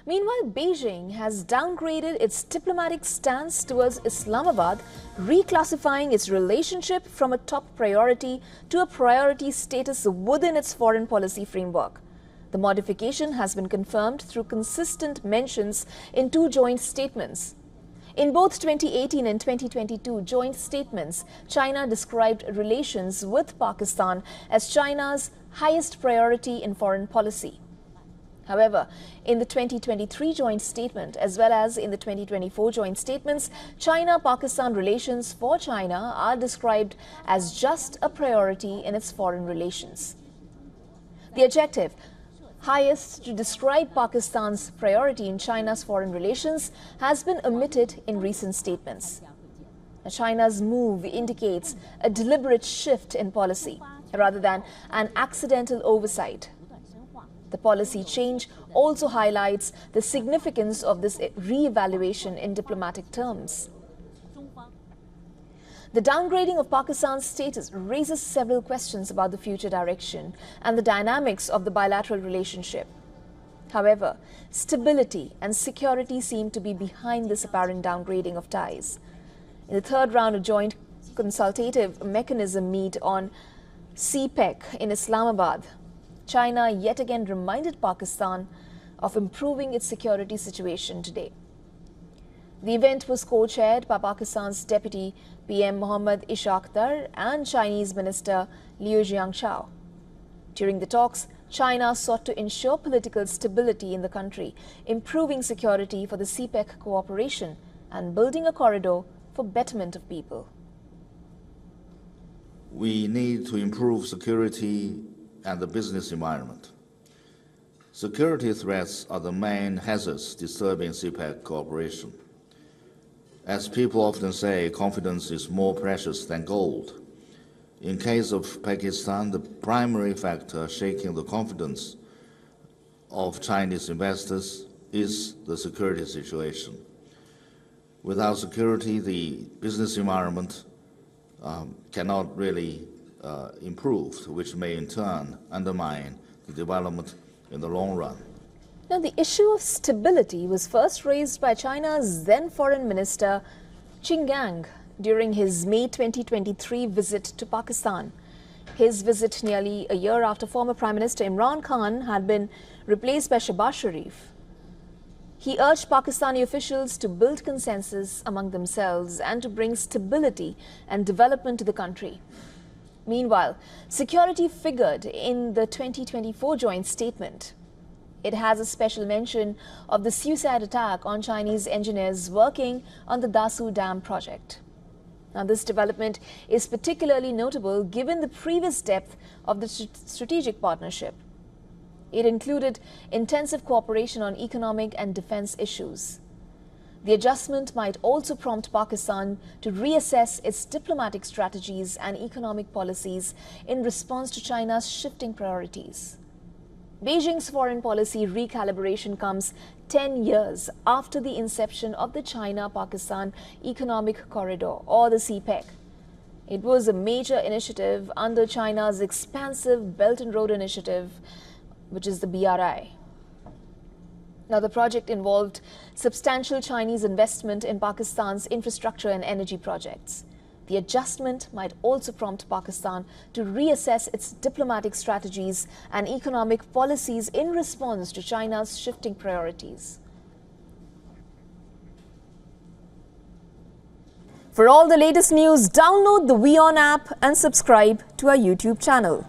Meanwhile, Beijing has downgraded its diplomatic stance towards Islamabad, reclassifying its relationship from a top priority to a priority status within its foreign policy framework. The modification has been confirmed through consistent mentions in two joint statements. In both 2018 and 2022 joint statements, China described relations with Pakistan as China's highest priority in foreign policy. However, in the 2023 joint statement as well as in the 2024 joint statements, China-Pakistan relations for China are described as just a priority in its foreign relations. The adjective highest to describe Pakistan's priority in China's foreign relations has been omitted in recent statements. China's move indicates a deliberate shift in policy rather than an accidental oversight. The policy change also highlights the significance of this re-evaluation in diplomatic terms. The downgrading of Pakistan's status raises several questions about the future direction and the dynamics of the bilateral relationship. However, stability and security seem to be behind this apparent downgrading of ties. In the third round of joint consultative mechanism meet on CPEC in Islamabad, China yet again reminded Pakistan of improving its security situation today. The event was co-chaired by Pakistan's Deputy PM Mohammad Ishaq Dar and Chinese Minister Liu Jiangshao. During the talks, China sought to ensure political stability in the country, improving security for the CPEC cooperation and building a corridor for betterment of people. We need to improve security and the business environment. Security threats are the main hazards disturbing CPEC cooperation. As people often say, confidence is more precious than gold. In case of Pakistan, the primary factor shaking the confidence of Chinese investors is the security situation. Without security, the business environment cannot really improve, which may in turn undermine the development in the long run. Now, the issue of stability was first raised by China's then Foreign Minister Qin Gang during his May 2023 visit to Pakistan. His visit nearly a year after former Prime Minister Imran Khan had been replaced by Shehbaz Sharif. He urged Pakistani officials to build consensus among themselves and to bring stability and development to the country. Meanwhile, security figured in the 2024 joint statement. It has a special mention of the suicide attack on Chinese engineers working on the Dasu Dam project. Now, this development is particularly notable given the previous depth of the strategic partnership. It included intensive cooperation on economic and defense issues. The adjustment might also prompt Pakistan to reassess its diplomatic strategies and economic policies in response to China's shifting priorities. Beijing's foreign policy recalibration comes 10 years after the inception of the China-Pakistan Economic Corridor, or the CPEC. It was a major initiative under China's expansive Belt and Road Initiative, which is the BRI. Now, the project involved substantial Chinese investment in Pakistan's infrastructure and energy projects. The adjustment might also prompt Pakistan to reassess its diplomatic strategies and economic policies in response to China's shifting priorities. For all the latest news, download the WION app and subscribe to our YouTube channel.